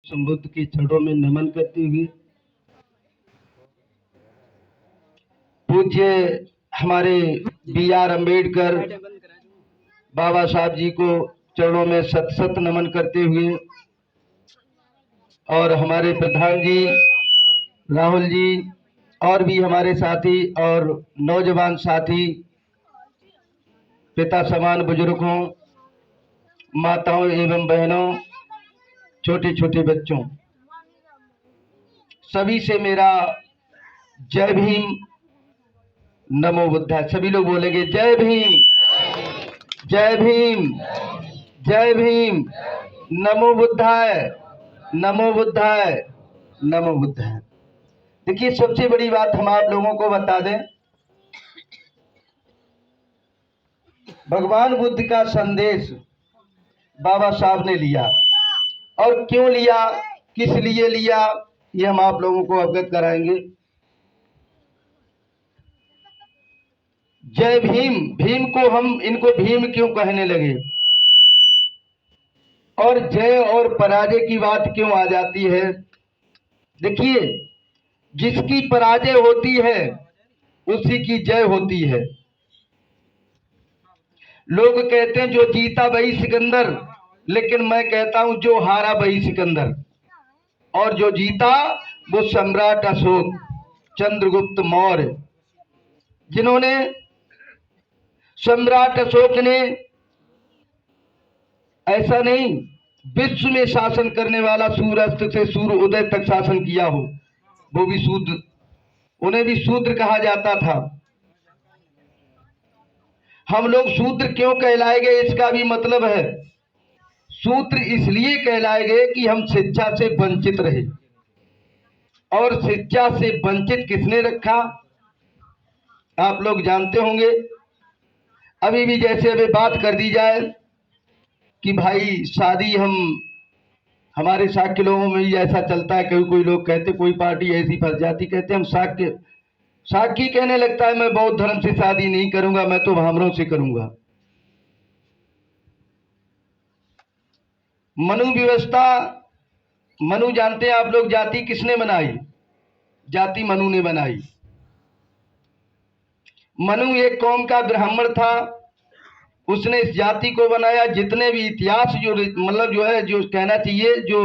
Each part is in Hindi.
संबुद्ध के चरणों में नमन करते हुए पूज्य हमारे B.R. अम्बेडकर बाबा साहब जी को चरणों में सत सत नमन करते हुए और हमारे प्रधान जी राहुल जी और भी हमारे साथी और नौजवान साथी, पिता समान बुजुर्गों, माताओं एवं बहनों, छोटे छोटे बच्चों, सभी से मेरा जय भीम, नमो बुद्धाय। सभी लोग बोलेंगे जय भीम, जय भीम, जय भीम, नमो बुद्धाय, नमो बुद्धाय, नमो बुद्धाय। देखिए, सबसे बड़ी बात हम आप लोगों को बता दें, भगवान बुद्ध का संदेश बाबा साहब ने लिया और क्यों लिया, किस लिए लिया, ये हम आप लोगों को अवगत कराएंगे। जय भीम, भीम को हम इनको भीम क्यों कहने लगे और जय और पराजय की बात क्यों आ जाती है। देखिए, जिसकी पराजय होती है उसी की जय होती है। लोग कहते हैं जो जीता वही सिकंदर, लेकिन मैं कहता हूं जो हारा वही सिकंदर। और जो जीता वो सम्राट अशोक, चंद्रगुप्त मौर्य, जिन्होंने सम्राट अशोक ने ऐसा नहीं विश्व में शासन करने वाला सूर्यास्त से सूर्य उदय तक शासन किया हो, वो भी शूद्र, उन्हें भी शूद्र कहा जाता था। हम लोग शूद्र क्यों कहलाए गए, इसका भी मतलब है। शूद्र इसलिए कहलाए गए कि हम शिक्षा से वंचित रहे, और शिक्षा से वंचित किसने रखा आप लोग जानते होंगे। अभी भी जैसे अभी बात कर दी जाए कि भाई शादी, हमारे शाक्य लोगों में भी ऐसा चलता है, कोई लोग कहते, कोई पार्टी ऐसी फंस जाती, कहते हम शाक्य कहने लगता है मैं बौद्ध धर्म से शादी नहीं करूंगा, मैं तो ब्राह्मणों से करूंगा। मनु व्यवस्था, मनु जानते हैं आप लोग, जाति किसने बनाई, जाति मनु ने बनाई। मनु एक कौम का ब्राह्मण था, उसने इस जाति को बनाया। जितने भी इतिहास जो मतलब जो है, जो कहना चाहिए, जो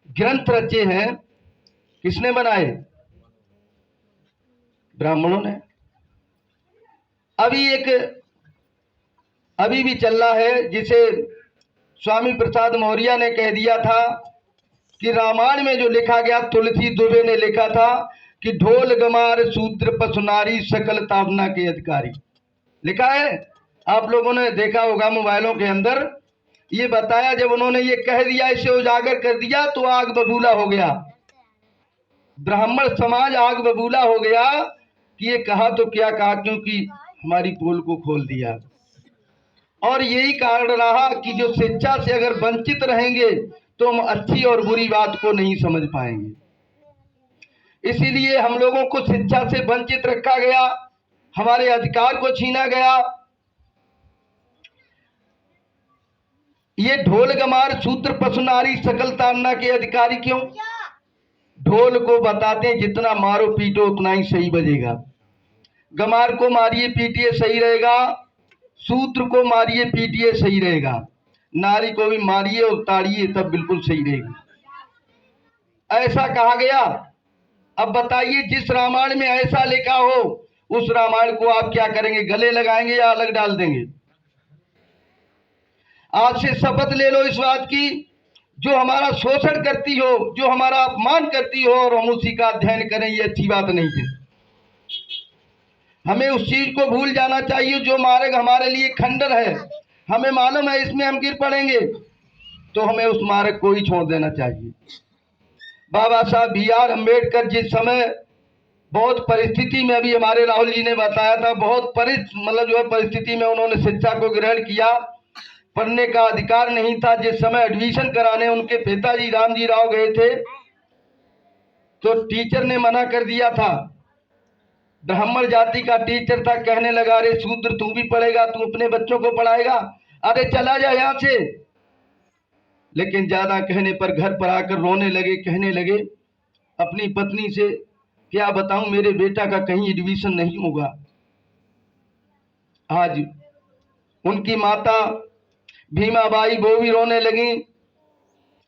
ग्रंथ रचे हैं, किसने बनाए, ब्राह्मणों ने। अभी भी चल रहा है, जिसे स्वामी प्रसाद मौर्य ने कह दिया था कि रामायण में जो लिखा गया, तुलसी दुबे ने लिखा था कि ढोल गमार शूद्र पशु नारी सकल तावना के अधिकारी, लिखा है। आप लोगों ने देखा होगा मोबाइलों के अंदर, ये बताया जब उन्होंने ये कह दिया, इसे उजागर कर दिया, तो आग बबूला हो गया, ब्राह्मण समाज आग बबूला हो गया कि ये कहा तो क्या कहा, क्योंकि हमारी पोल को खोल दिया। और यही कारण रहा कि जो शिक्षा से अगर वंचित रहेंगे तो हम अच्छी और बुरी बात को नहीं समझ पाएंगे। इसीलिए हम लोगों को शिक्षा से वंचित रखा गया, हमारे अधिकार को छीना गया। ये ढोल गमार शूद्र पशु नारी सकल ताड़ना के अधिकारी क्यों? ढोल को बताते हैं जितना मारो पीटो उतना ही सही बजेगा, गमार को मारिए पीटिए सही रहेगा, शूद्र को मारिए पीटिए सही रहेगा, नारी को भी मारिए और ताड़िए तब बिल्कुल सही रहेगी, ऐसा कहा गया। अब बताइए, जिस रामायण में ऐसा लिखा हो उस रामायण को आप क्या करेंगे, गले लगाएंगे या अलग डाल देंगे? आज से शपथ ले लो इस बात की, जो हमारा शोषण करती हो, जो हमारा अपमान करती हो, और हम उसी का अध्ययन करें, ये अच्छी बात नहीं है। हमें उस चीज को भूल जाना चाहिए जो मार्ग हमारे लिए खंडर है, हमें मालूम है इसमें हम गिर पड़ेंगे, तो हमें उस मार्ग को ही छोड़ देना चाहिए। बाबा साहब B.R. अम्बेडकर जिस समय बहुत परिस्थिति में, अभी हमारे राहुल जी ने बताया था, बहुत परिस्थिति में उन्होंने शिक्षा को ग्रहण किया, पढ़ने का अधिकार नहीं था। जिस समय एडमिशन कराने उनके पिताजी रामजी राव गए थे, तो टीचर ने मना कर दिया था, ब्राह्मण जाति का टीचर था, कहने लगा अरे शूद्र तू भी पढ़ेगा, तू अपने बच्चों को पढ़ाएगा, अरे चला जा यहाँ से, लेकिन ज्यादा कहने पर घर पर आकर रोने लगे, कहने लगे अपनी पत्नी से, क्या बताऊं मेरे बेटा का कहीं एडमिशन नहीं होगा। आज उनकी माता भीमाबाई वो भी रोने लगी,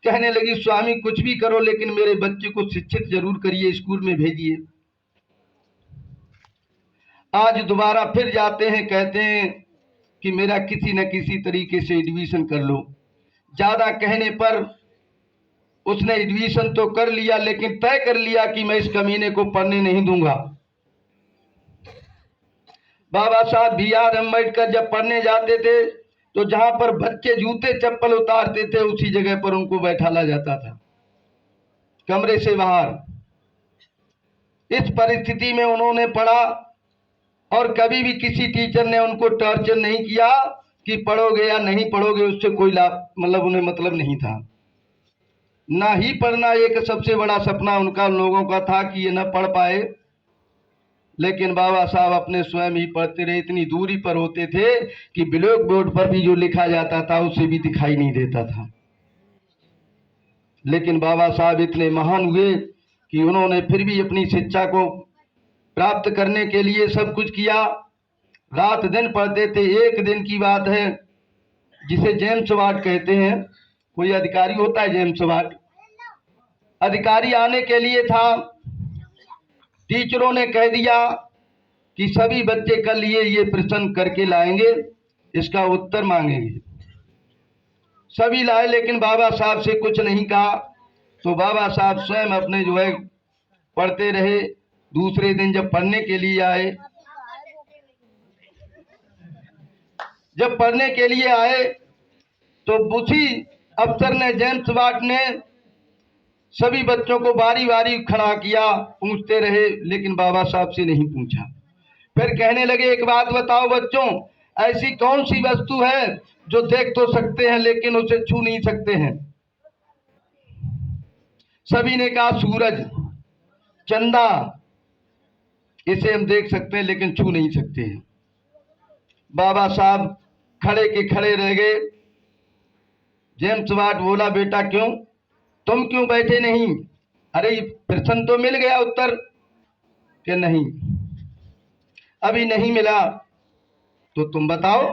कहने लगी स्वामी कुछ भी करो लेकिन मेरे बच्चे को शिक्षित जरूर करिए, स्कूल में भेजिए। आज दोबारा फिर जाते हैं, कहते हैं कि मेरा किसी न किसी तरीके से एडमिशन कर लो। ज्यादा कहने पर उसने एडमिशन तो कर लिया, लेकिन तय कर लिया कि मैं इस कमीने को पढ़ने नहीं दूंगा। बाबा साहब B.R. अम्बेडकर जब पढ़ने जाते थे तो जहां पर बच्चे जूते चप्पल उतारते थे उसी जगह पर उनको बैठाला जाता था, कमरे से बाहर। इस परिस्थिति में उन्होंने पढ़ा और कभी भी किसी टीचर ने उनको टॉर्चर नहीं किया कि पढ़ोगे या नहीं पढ़ोगे, उससे कोई लाभ उन्हें मतलब नहीं था। ना ही पढ़ना एक सबसे बड़ा सपना उनका लोगों का था कि ये न पढ़ पाए, लेकिन बाबा साहब अपने स्वयं ही पढ़ते रहे। इतनी दूरी पर होते थे कि ब्लैक बोर्ड पर भी जो लिखा जाता था उसे भी दिखाई नहीं देता था। लेकिन बाबा साहब इतने महान हुए कि उन्होंने फिर भी अपनी शिक्षा को प्राप्त करने के लिए सब कुछ किया, रात दिन पढ़ते थे। एक दिन की बात है, जिसे जेम्स वाट कहते हैं, कोई अधिकारी होता है जेम्स वाट, अधिकारी आने के लिए था। टीचरों ने कह दिया कि सभी बच्चे कल ये प्रश्न करके लाएंगे, इसका उत्तर मांगेंगे। सभी लाए, लेकिन बाबा साहब से कुछ नहीं कहा। तो बाबा साहब स्वयं अपने पढ़ते रहे। दूसरे दिन जब पढ़ने के लिए आए तो उसी अफसर ने, जेम्स वाट ने सभी बच्चों को बारी बारी खड़ा किया, पूछते रहे, लेकिन बाबा साहब से नहीं पूछा। फिर कहने लगे एक बात बताओ बच्चों, ऐसी कौन सी वस्तु है जो देख तो सकते हैं लेकिन उसे छू नहीं सकते हैं। सभी ने कहा सूरज, चंदा, इसे हम देख सकते हैं लेकिन छू नहीं सकते हैं। बाबा साहब खड़े के खड़े रह गए। जेम्स वाट बोला बेटा क्यों, तुम क्यों बैठे नहीं? अरे प्रश्न तो मिल गया उत्तर, कि नहीं अभी नहीं मिला, तो तुम बताओ।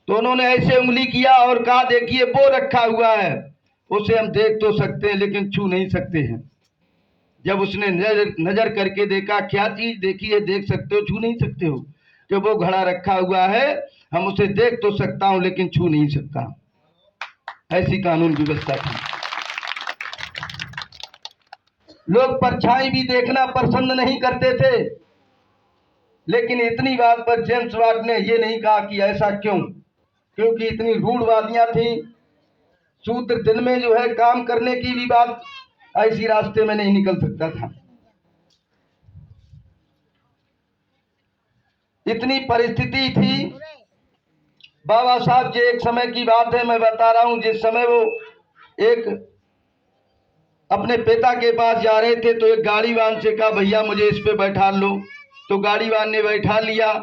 तो उन्होंने ऐसे उंगली किया और कहा देखिए वो रखा हुआ है, उसे हम देख तो सकते हैं लेकिन छू नहीं सकते हैं। जब उसने नजर करके देखा, क्या चीज देखी है, देख सकते हो छू नहीं सकते हो? कि वो घड़ा रखा हुआ है, हम उसे देख तो सकता हूं लेकिन छू नहीं सकता। ऐसी कानून व्यवस्था थी। लोग परछाई भी देखना पसंद नहीं करते थे, लेकिन इतनी बात पर जेम्स वाट ने ये नहीं कहा कि ऐसा क्यों, क्योंकि इतनी रूढ़वादियां थी। सूत्र दिन में काम करने की भी बात ऐसी रास्ते में नहीं निकल सकता था। इतनी परिस्थिति थी। बाबा साहब जी, एक समय की बात है मैं बता रहा हूं, जिस समय वो एक अपने पिता के पास जा रहे थे तो एक गाड़ीवान से कहा भैया मुझे इस पे बैठा लो। तो गाड़ीवान ने बैठा लिया,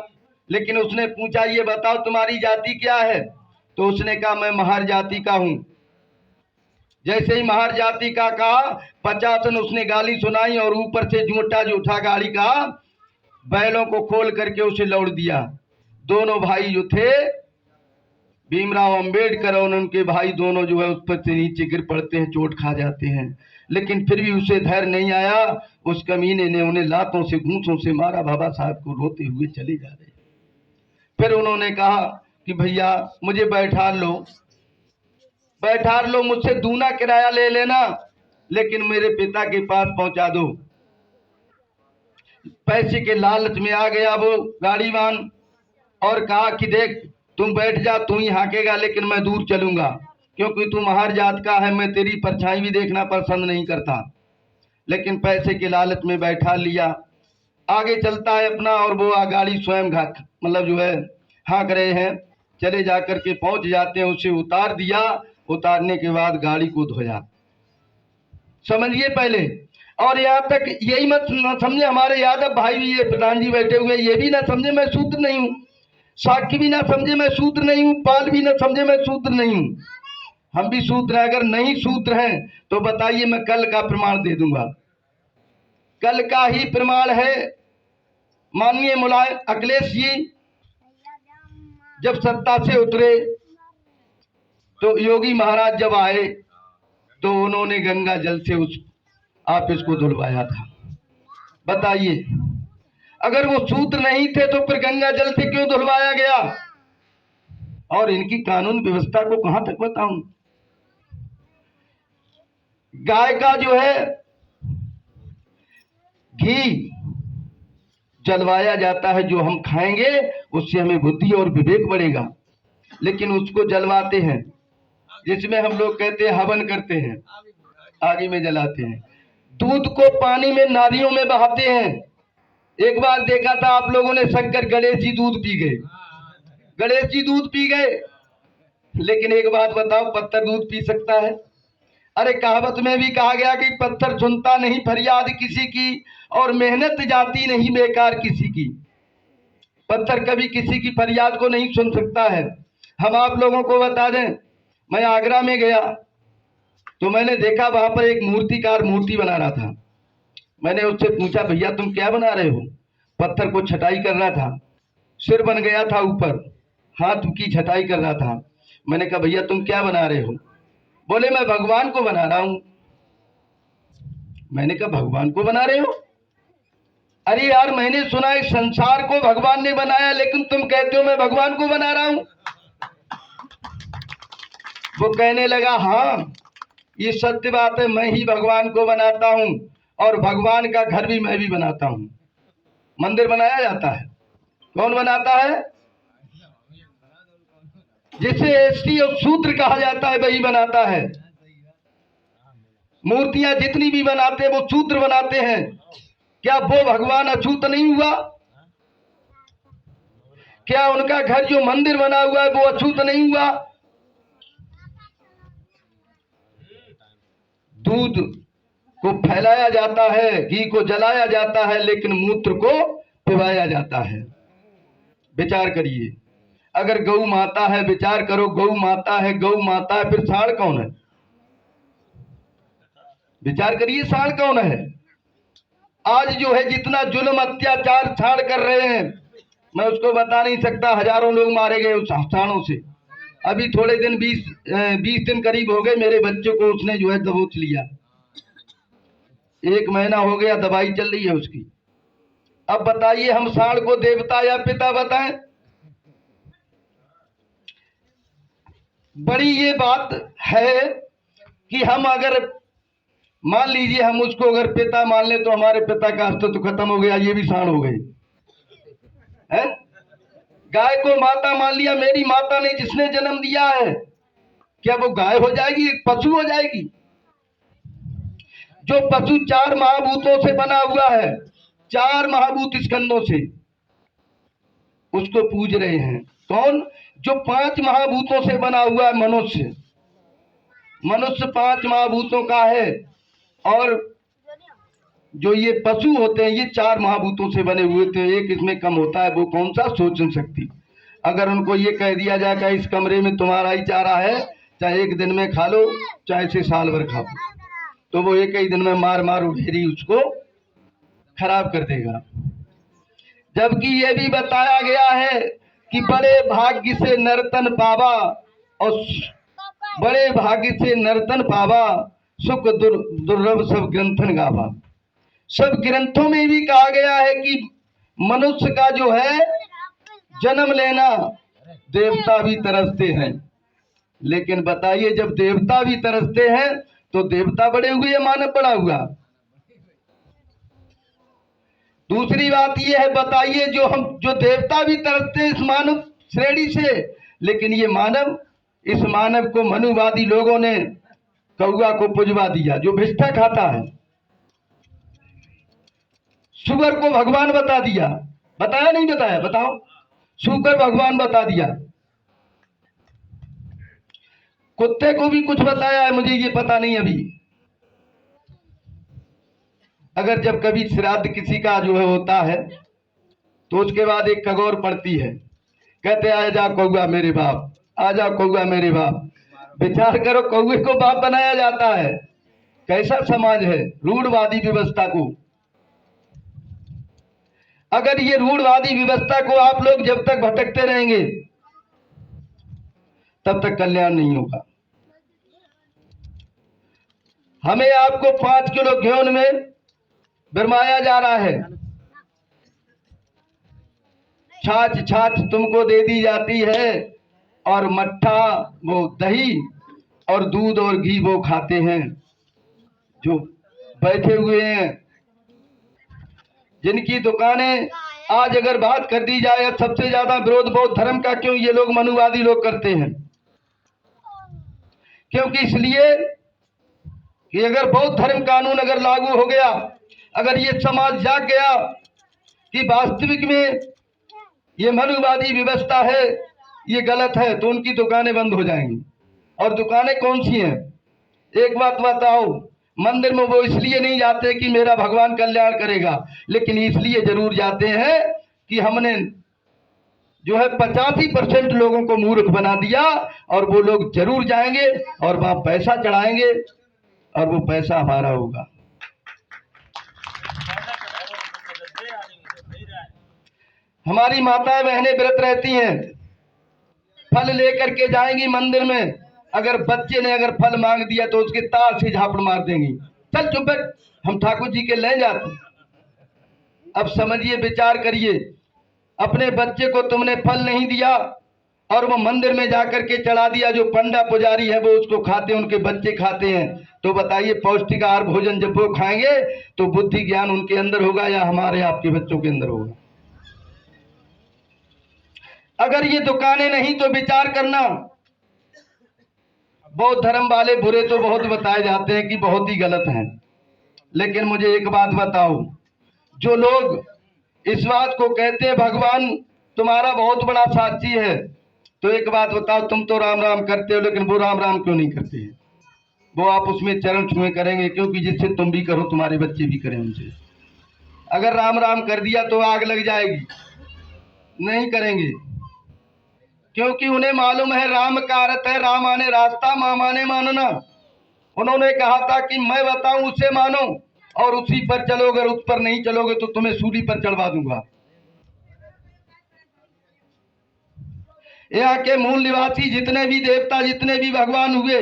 लेकिन उसने पूछा ये बताओ तुम्हारी जाति क्या है? तो उसने कहा मैं महार जाति का हूं। जैसे ही महार जाति का कहा, 50 उसने गाली सुनाई और ऊपर से जूठा जो उठा गाड़ी का, बैलों को खोल करके उसे लौट दिया। दोनों भाई जो थे, भीमराव अंबेडकर और उनके भाई, दोनों उस पर से नीचे गिर पड़ते हैं, चोट खा जाते हैं। लेकिन फिर भी उसे धैर्य नहीं आया। उस कमीने ने उन्हें लातों से घूंसों से मारा। बाबा साहब को रोते हुए चले जा रहे। फिर उन्होंने कहा कि भैया मुझे बैठा लो, मुझसे दूना किराया ले लेना, लेकिन मेरे पिता के पास पहुंचा दो। पैसे के लालच में आ गया वो गाड़ीवान और कहा कि देख तुम बैठ जा, तू ही हाँकेगा, लेकिन मैं दूर चलूंगा, क्योंकि तू महार जात का है, मैं तेरी परछाई भी देखना पसंद नहीं करता। लेकिन पैसे के लालच में बैठा लिया। आगे चलता है अपना, और वो गाड़ी स्वयं हाँक रहे हैं। चले जाकर के पहुंच जाते हैं, उसे उतार दिया। उतारने के बाद गाड़ी को धोया। समझिए पहले। और यहाँ तक यही मत न समझे, हमारे यादव भाई भी, ये प्रधान जी बैठे हुए, ये भी ना समझे मैं शूद्र नहीं हूँ, साक्षी भी ना समझे मैं शूद्र नहीं हूँ, पाल भी ना समझे मैं शूद्र नहीं हूँ। हम भी शूद्र हैं। अगर नहीं शूद्र हैं तो बताइए, मैं कल का प्रमाण दे दूंगा। कल का ही प्रमाण है। माननीय मुलायम अखिलेश जी जब सत्ता से उतरे तो योगी महाराज जब आए तो उन्होंने गंगा जल से उस ऑफिस को धुलवाया था। बताइए, अगर वो शूद्र नहीं थे तो फिर गंगा जल से क्यों धुलवाया गया? और इनकी कानून व्यवस्था को कहां तक बताऊं। गाय का जो है घी जलवाया जाता है, जो हम खाएंगे उससे हमें बुद्धि और विवेक बढ़ेगा, लेकिन उसको जलवाते हैं, जिसमें हम लोग कहते हैं हवन करते हैं, आगे में जलाते हैं। दूध को पानी में नारियों में बहाते हैं। एक बार देखा था आप लोगों ने, शंकर गणेश जी दूध पी गए। गणेश जी दूध पी गए, लेकिन एक बात बताओ, पत्थर दूध पी सकता है? अरे कहावत में भी कहा गया कि पत्थर सुनता नहीं फरियाद किसी की, और मेहनत जाती नहीं बेकार किसी की। पत्थर कभी किसी की फरियाद को नहीं सुन सकता है। हम आप लोगों को बता दें, मैं आगरा में गया तो मैंने देखा वहां पर एक मूर्तिकार मूर्ति बना रहा था। मैंने उससे पूछा, भैया तुम क्या बना रहे हो? पत्थर को छटाई कर रहा था, सिर बन गया था ऊपर, हाथ की छटाई कर रहा था। मैंने कहा भैया तुम क्या बना रहे हो? बोले मैं भगवान को बना रहा हूं। मैंने कहा भगवान को बना रहे हो? अरे यार, मैंने सुना है संसार को भगवान ने बनाया, लेकिन तुम कहते हो मैं भगवान को बना रहा हूं। वो कहने लगा, हाँ ये सत्य बात है, मैं ही भगवान को बनाता हूं, और भगवान का घर भी मैं भी बनाता हूं। मंदिर बनाया जाता है, कौन बनाता है? जिसे एसटी और शूद्र कहा जाता है वही बनाता है। मूर्तियां जितनी भी बनाते हैं वो शूद्र बनाते हैं। क्या वो भगवान अछूत नहीं हुआ? क्या उनका घर जो मंदिर बना हुआ है वो अछूत नहीं हुआ? दूध को फैलाया जाता है, घी को जलाया जाता है, लेकिन मूत्र को पिवाया जाता है। विचार करिए, अगर गौ माता है, विचार करो, गौ माता है, गौ माता है, फिर सांड कौन है? विचार करिए, सांड कौन है? आज जो है जितना जुल्म अत्याचार सांड कर रहे हैं, मैं उसको बता नहीं सकता। हजारों लोग मारे गए उस सांडों से। अभी थोड़े दिन 20 दिन करीब हो गए, मेरे बच्चों को उसने जो है दबोच लिया। 1 महीना हो गया, दवाई चल रही है उसकी। अब बताइए, हम सांड को देवता या पिता बताएं? बड़ी ये बात है कि हम अगर मान लीजिए हम उसको अगर पिता मान ले तो हमारे पिता का अस्तित्व खत्म हो गया, ये भी सांड हो गए है। गाय को माता मान लिया, मेरी माता ने जिसने जन्म दिया है, क्या वो गाय हो जाएगी? एक पशु हो जाएगी? जो पशु 4 महाभूतों से बना हुआ है, 4 महाभूत स्कंदों से, उसको पूज रहे हैं। कौन? जो 5 महाभूतों से बना हुआ है, मनुष्य। मनुष्य 5 महाभूतों का है, और जो ये पशु होते हैं ये 4 महाभूतों से बने हुए थे। एक इसमें कम होता है, वो कौन सा? सोचन शक्ति। अगर उनको ये कह दिया जाए कि इस कमरे में तुम्हारा ही चारा है, चाहे एक दिन में खा लो, चाहे से साल भर खाओ, तो वो एक ही दिन में मार मार उठेरी उसको खराब कर देगा। जबकि ये भी बताया गया है कि बड़े भाग्य से नर्तन पावा, और बड़े भाग्य से नर्तन पावा, सुख दुर्लभ सब ग्रंथन गावा। सब ग्रंथों में भी कहा गया है कि मनुष्य का जो है जन्म लेना, देवता भी तरसते हैं। लेकिन बताइए, जब देवता भी तरसते हैं तो देवता बड़े हुए या मानव बड़ा हुआ? दूसरी बात यह है, बताइए, जो देवता भी तरसते हैं इस मानव श्रेणी से, लेकिन ये मानव, इस मानव को मनुवादी लोगों ने कौआ को पुजवा दिया, जो भिष्ठा खाता है। सुअर को भगवान बता दिया। बताया नहीं बताया? बताओ। सुअर भगवान बता दिया। कुत्ते को भी कुछ बताया है, मुझे ये पता नहीं अभी। अगर जब कभी श्राद्ध किसी का जो है होता है तो उसके बाद एक कगौर पड़ती है, कहते आ जा कौआ मेरे बाप, आ जा कौआ मेरे बाप। विचार करो, कौवे को बाप बनाया जाता है। कैसा समाज है, रूढ़वादी व्यवस्था को। अगर ये रूढ़वादी व्यवस्था को आप लोग जब तक भटकते रहेंगे तब तक कल्याण नहीं होगा। हमें आपको 5 किलो घेवन में बिरमाया जा रहा है, छाछ तुमको दे दी जाती है, और मट्ठा वो दही और दूध और घी वो खाते हैं जो बैठे हुए हैं, जिनकी दुकानें। आज अगर बात कर दी जाए, सबसे ज्यादा विरोध बौद्ध धर्म का क्यों ये लोग मनुवादी लोग करते हैं? क्योंकि इसलिए कि अगर बौद्ध धर्म कानून अगर लागू हो गया, अगर ये समाज जाग गया कि वास्तविक में ये मनुवादी व्यवस्था है, ये गलत है, तो उनकी दुकानें बंद हो जाएंगी। और दुकानें कौन सी हैं? एक बात बताओ, मंदिर में वो इसलिए नहीं जाते कि मेरा भगवान कल्याण करेगा, लेकिन इसलिए जरूर जाते हैं कि हमने जो है 85% लोगों को मूर्ख बना दिया, और वो लोग जरूर जाएंगे और वहां पैसा चढ़ाएंगे और वो पैसा हमारा होगा। हमारी माताएं बहनें व्रत रहती हैं, फल लेकर के जाएंगी मंदिर में। अगर बच्चे ने अगर फल मांग दिया तो उसके तार से झापड़ मार देंगी, चल चुप बैठ, हम ठाकुर जी के ले जाते। अब समझिए, विचार करिए, अपने बच्चे को तुमने फल नहीं दिया और वो मंदिर में जाकर के चढ़ा दिया, जो पंडा पुजारी है वो उसको खाते हैं, उनके बच्चे खाते हैं, तो बताइए पौष्टिक आहार भोजन जब वो खाएंगे तो बुद्धि ज्ञान उनके अंदर होगा या हमारे आपके बच्चों के अंदर होगा? अगर ये दुकानें नहीं तो विचार करना, बौद्ध धर्म वाले बुरे तो बहुत बताए जाते हैं कि बहुत ही गलत हैं, लेकिन मुझे एक बात बताओ, जो लोग इस बात को कहते हैं भगवान तुम्हारा बहुत बड़ा साक्षी है, तो एक बात बताओ, तुम तो राम राम करते हो, लेकिन वो राम राम क्यों नहीं करते हैं? वो आप उसमें चरण छुए करेंगे, क्योंकि जिससे तुम भी करो तुम्हारे बच्चे भी करें उनसे। अगर राम राम कर दिया तो आग लग जाएगी, नहीं करेंगे, क्योंकि उन्हें मालूम है राम का अर्थ है राम आने रास्ता, मां माने मानना। उन्होंने कहा था कि मैं बताऊं उसे मानो और उसी पर चलोगे, अगर उस पर नहीं चलोगे तो तुम्हें सूली पर चढ़वा दूंगा। यहाँ के मूल निवासी जितने भी देवता, जितने भी भगवान हुए,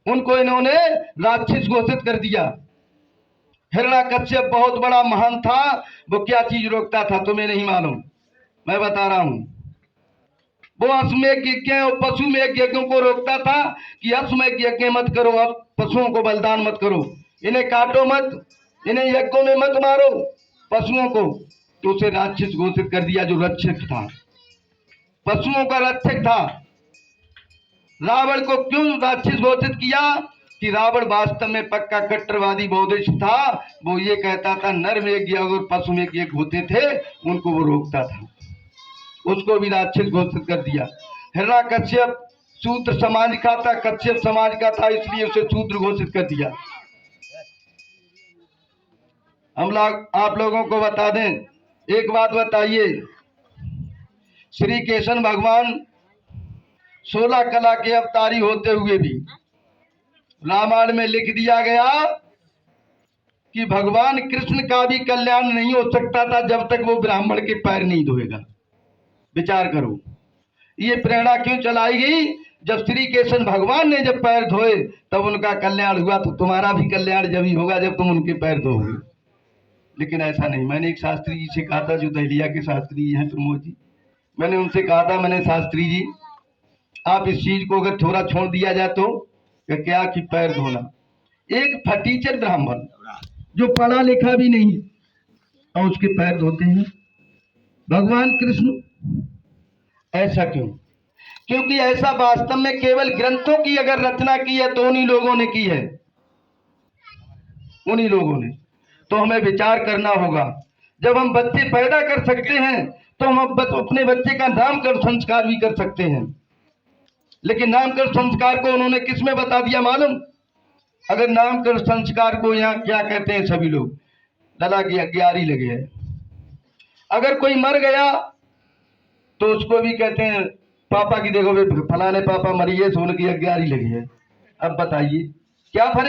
उनको इन्होंने राक्षस घोषित कर दिया। हिरण्याकश्यप बहुत बड़ा महान था, वो क्या चीज रोकता था तुम्हें नहीं मालूम, मैं बता रहा हूं। वो अश्वमेध यज्ञ और पशुमेध यज्ञों को रोकता था कि अश्वमेध यज्ञ मत करो, अब पशुओं को बलिदान मत करो, इन्हें काटो मत, इन्हें यज्ञों में मत मारो पशुओं को, तो उसे राक्षस घोषित कर दिया, जो रक्षक था, पशुओं का रक्षक था। रावण को क्यों राक्षस घोषित किया? कि रावण वास्तव में पक्का कट्टरवादी बौद्धिस्ट था। वो ये कहता था नर में यज्ञ और पशु में यज्ञ होते थे, उनको वो रोकता था, उसको भी राक्षस घोषित कर दिया। हिरण्याकश्यप शूद्र समाज का था, कश्यप समाज का था, इसलिए उसे शूद्र घोषित कर दिया। हम लोग आप लोगों को बता दें, एक बात बताइए, श्री कृष्ण भगवान 16 कला के अवतारी होते हुए भी रामायण में लिख दिया गया कि भगवान कृष्ण का भी कल्याण नहीं हो सकता था जब तक वो ब्राह्मण के पैर नहीं धोएगा। विचार करो, ये प्रेरणा क्यों चलाई गई? जब श्री कृष्ण भगवान ने जब पैर धोए तब उनका कल्याण हुआ, तो तुम्हारा भी कल्याण जब ही होगा जब तुम उनके पैर धोगे। लेकिन ऐसा नहीं। मैंने एक शास्त्री जी से कहा था, जो दहलिया के शास्त्री जी हैं प्रमोद जी, मैंने उनसे कहा था, मैंने शास्त्री जी आप इस चीज को अगर थोड़ा छोड़ दिया जाए तो क्या कि पैर धोना। एक फटीचर ब्राह्मण जो पढ़ा लिखा भी नहीं और उसके पैर धोते हैं भगवान कृष्ण, ऐसा क्यों? क्योंकि ऐसा वास्तव में केवल ग्रंथों की अगर रचना की है तो उन्हीं लोगों ने की है, उन्हीं लोगों ने। तो हमें विचार करना होगा, जब हम बच्चे पैदा कर सकते हैं तो हम अपने बच्चे का नामकरण संस्कार भी कर सकते हैं। लेकिन नामकरण संस्कार को उन्होंने किस में बता दिया मालूम? अगर नामकरण संस्कार को यहाँ क्या कहते हैं सभी लोग, लला ग्यारी लगे है। अगर कोई मर गया तो उसको भी कहते हैं पापा की देखो फलाने पापा मरी है, सोने की 11 लगी है। अब बताइए क्या फर्क